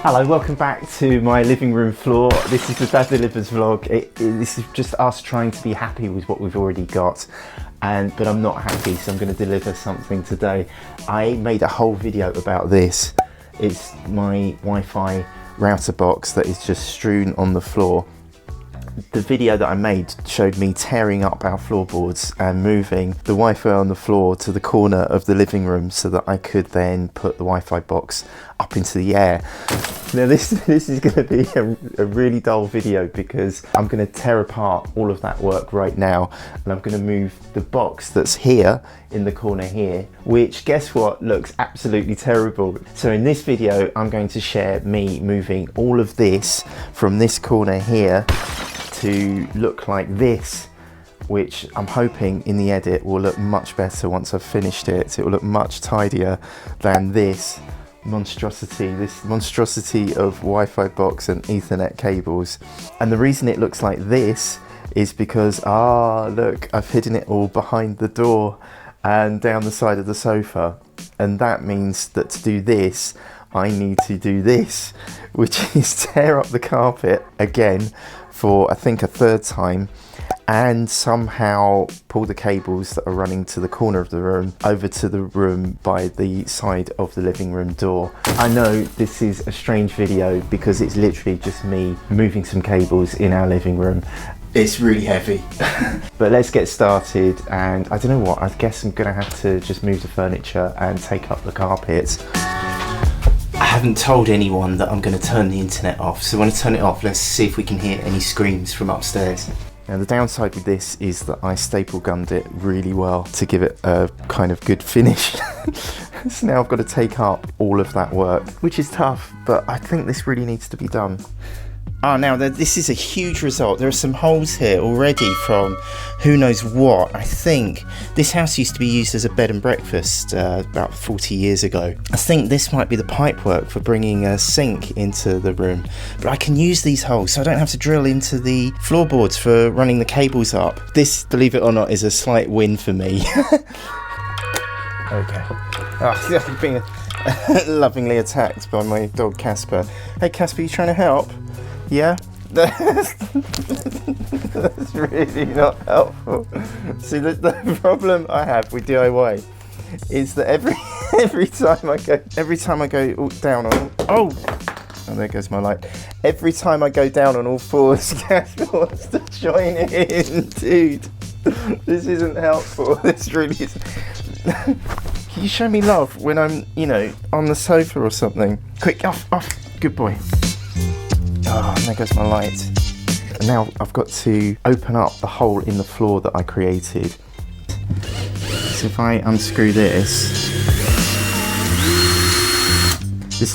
Hello, welcome back to my living room floor. This is the Dad Delivers vlog. This is just us trying to be happy with what we've already got, but I'm not happy, so I'm going to deliver something today. I made a whole video about this. It's my Wi-Fi router box that is just strewn on the floor. The video that I made showed me tearing up our floorboards and moving the Wi-Fi on the floor to the corner of the living room so that I could then put the Wi-Fi box up into the air. Now this is going to be a really dull video because I'm going to tear apart all of that work right now, and I'm going to move the box that's here in the corner here, which, guess what, looks absolutely terrible. So in this video I'm going to share me moving all of this from this corner here to look like this, which I'm hoping in the edit will look much better once I've finished it. It will look much tidier than this monstrosity of Wi-Fi box and Ethernet cables. And the reason it looks like this is because, look, I've hidden it all behind the door and down the side of the sofa. And that means that to do this, I need to do this, which is tear up the carpet again for I think a third time, and somehow pull the cables that are running to the corner of the room over to the room by the side of the living room door. I know this is a strange video because it's literally just me moving some cables in our living room. It's really heavy. But let's get started, and I don't know what, I guess I'm gonna have to just move the furniture and take up the carpets. I haven't told anyone that I'm going to turn the internet off, so when I turn it off, let's see if we can hear any screams from upstairs. Now the downside with this is that I staple gunned it really well to give it a kind of good finish. So now I've got to take up all of that work, which is tough, but I think this really needs to be done. Now this is a huge result. There are some holes here already from who knows what. I think this house used to be used as a bed and breakfast about 40 years ago. I think this might be the pipework for bringing a sink into the room. But I can use these holes so I don't have to drill into the floorboards for running the cables up. This, believe it or not, is a slight win for me. Okay. I'm being lovingly attacked by my dog Casper. Hey Casper, you trying to help? Yeah? That's really not helpful. See, the problem I have with DIY is that every time I go down on there goes my light. Every time I go down on all fours, Casper wants to join in, dude. This isn't helpful. This really is. Can you show me love when I'm, on the sofa or something? Quick, off. Good boy. And there goes my light. And now I've got to open up the hole in the floor that I created. So if I unscrew this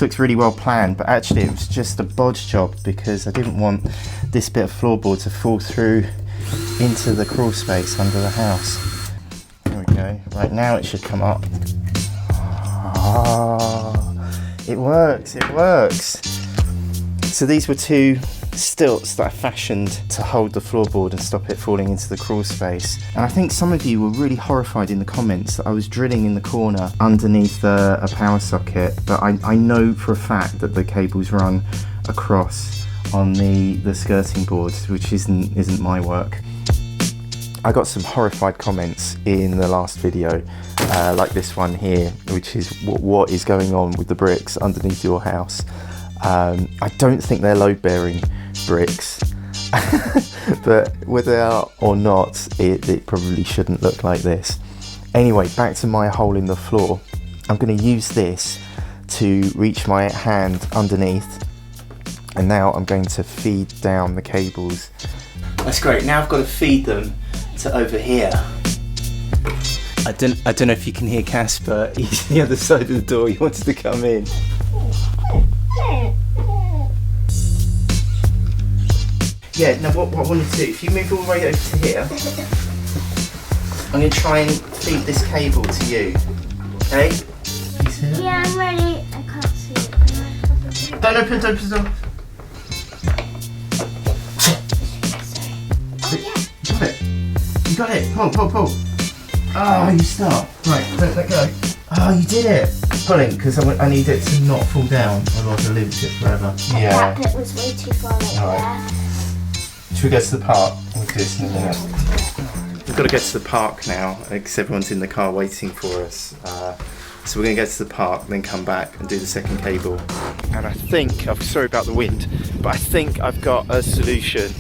looks really well planned, but actually it was just a bodge job because I didn't want this bit of floorboard to fall through into the crawl space under the house. There we go. Right, now it should come up. It works. So these were two stilts that I fashioned to hold the floorboard and stop it falling into the crawl space. And I think some of you were really horrified in the comments that I was drilling in the corner underneath a power socket, but I know for a fact that the cables run across on the skirting board, which isn't my work. I got some horrified comments in the last video, like this one here, which is what is going on with the bricks underneath your house. I don't think they're load-bearing bricks, but whether they are or not, it probably shouldn't look like this. Anyway, back to my hole in the floor. I'm going to use this to reach my hand underneath, and now I'm going to feed down the cables. That's great. Now I've got to feed them to over here. I don't know if you can hear Casper. He's on the other side of the door. He wants to come in. Yeah, now what I want to do, if you move all the way over to here, I'm going to try and feed this cable to you, okay? Yeah, I'm ready. I can't see it. Don't open the door. You got it. Pull. Oh, you stop. Right, let go. Oh, you did it. pulling because I need it to not fall down, otherwise I'll lose it forever. That bit was way too far Alright. Should we go to the park? We'll do this in a minute. We've got to get to the park now because everyone's in the car waiting for us. So we're going to go to the park, then come back and do the second cable. And I think, I'm sorry about the wind, but I think I've got a solution.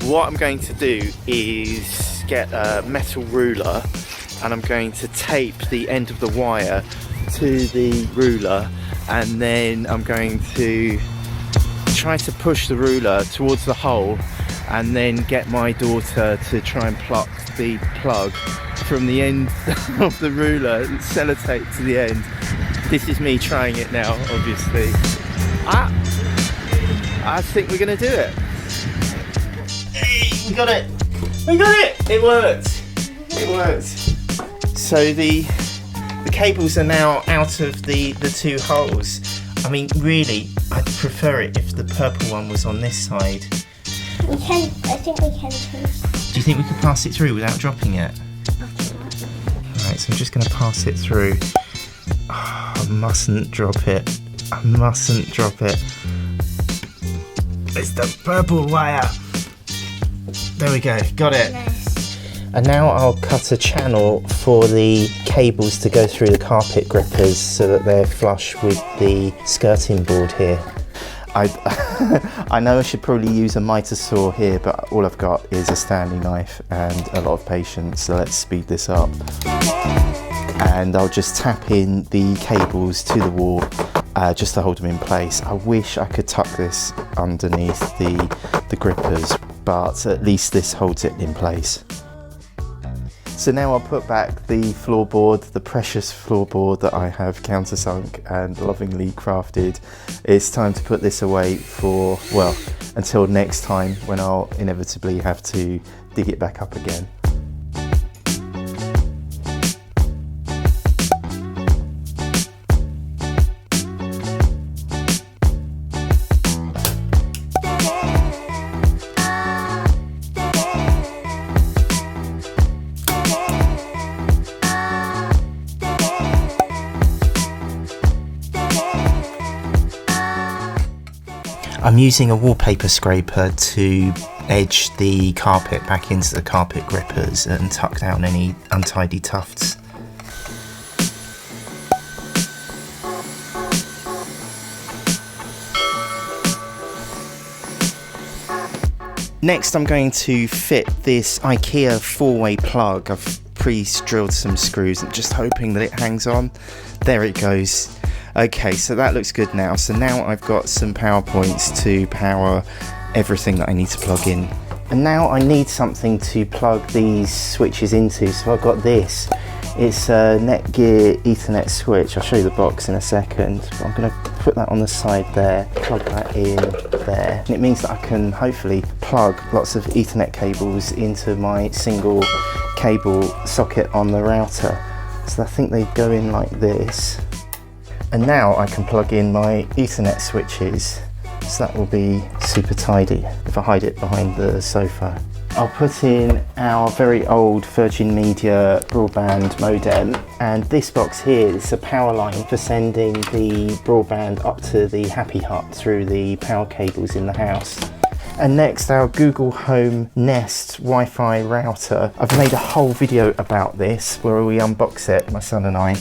What I'm going to do is get a metal ruler and I'm going to tape the end of the wire to the ruler, and then I'm going to try to push the ruler towards the hole and then get my daughter to try and pluck the plug from the end of the ruler, sellotape to the end. This is me trying it now, obviously. I think we're gonna do it. Hey, we got it! We got it! It worked! It worked. So the cables are now out of the two holes. I mean, really, I'd prefer it if the purple one was on this side. We can, I think we can too. Do you think we could pass it through without dropping it? Alright, so I'm just going to pass it through. Oh, I mustn't drop it. I mustn't drop it. It's the purple wire. There we go, got it. Nice. And now I'll cut a channel for the cables to go through the carpet grippers so that they're flush with the skirting board here. I know I should probably use a miter saw here, but all I've got is a Stanley knife and a lot of patience, so let's speed this up. And I'll just tap in the cables to the wall just to hold them in place. I wish I could tuck this underneath the grippers, but at least this holds it in place. So now I'll put back the floorboard, the precious floorboard that I have countersunk and lovingly crafted. It's time to put this away for, well, until next time when I'll inevitably have to dig it back up again. I'm using a wallpaper scraper to edge the carpet back into the carpet grippers and tuck down any untidy tufts. Next I'm going to fit this IKEA 4-way plug. I've pre-drilled some screws and just hoping that it hangs on. There it goes. Okay, so that looks good now. So now I've got some power points to power everything that I need to plug in. And now I need something to plug these switches into. So I've got this. It's a Netgear Ethernet switch. I'll show you the box in a second. But I'm going to put that on the side there, plug that in there. And it means that I can hopefully plug lots of Ethernet cables into my single cable socket on the router. So I think they go in like this. And now I can plug in my Ethernet switches, so that will be super tidy if I hide it behind the sofa. I'll put in our very old Virgin Media broadband modem, and this box here is a power line for sending the broadband up to the Happy Hut through the power cables in the house. And next, our Google Home Nest Wi-Fi router. I've made a whole video about this where we unbox it, my son and I,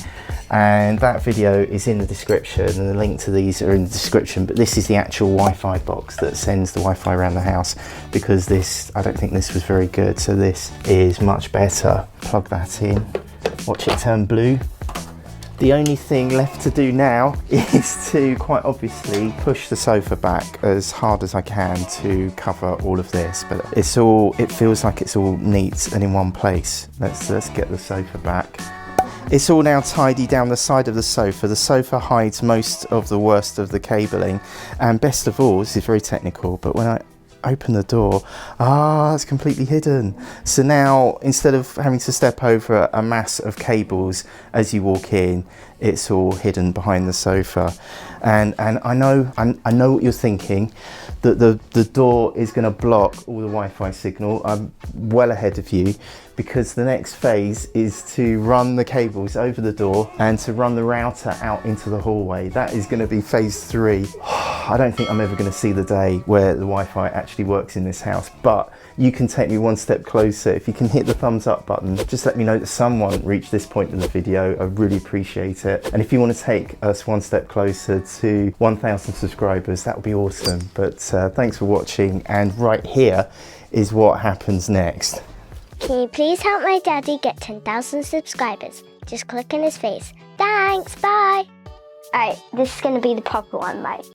and that video is in the description, and the link to these are in the description. But this is the actual Wi-Fi box that sends the Wi-Fi around the house, because this, I don't think this was very good, so this is much better. Plug that in, watch it turn blue. The only thing left to do now is to, quite obviously, push the sofa back as hard as I can to cover all of this, but it feels like it's all neat and in one place. Let's get the sofa back. It's all now tidy down the side of the sofa. The sofa hides most of the worst of the cabling, and best of all, this is very technical, but when I open the door, it's completely hidden. So now, instead of having to step over a mass of cables as you walk in, it's all hidden behind the sofa. And I know what you're thinking, that the door is going to block all the Wi-Fi signal. I'm well ahead of you, because the next phase is to run the cables over the door and to run the router out into the hallway. That is going to be phase 3. I don't think I'm ever going to see the day where the Wi-Fi actually works in this house, but you can take me one step closer. If you can hit the thumbs up button, just let me know that someone reached this point in the video. I really appreciate it. And if you want to take us one step closer to 1,000 subscribers, that would be awesome. But thanks for watching, and right here is what happens next. Can you please help my daddy get 10,000 subscribers? Just click on his face. Thanks, bye. Alright, this is going to be the proper one, right?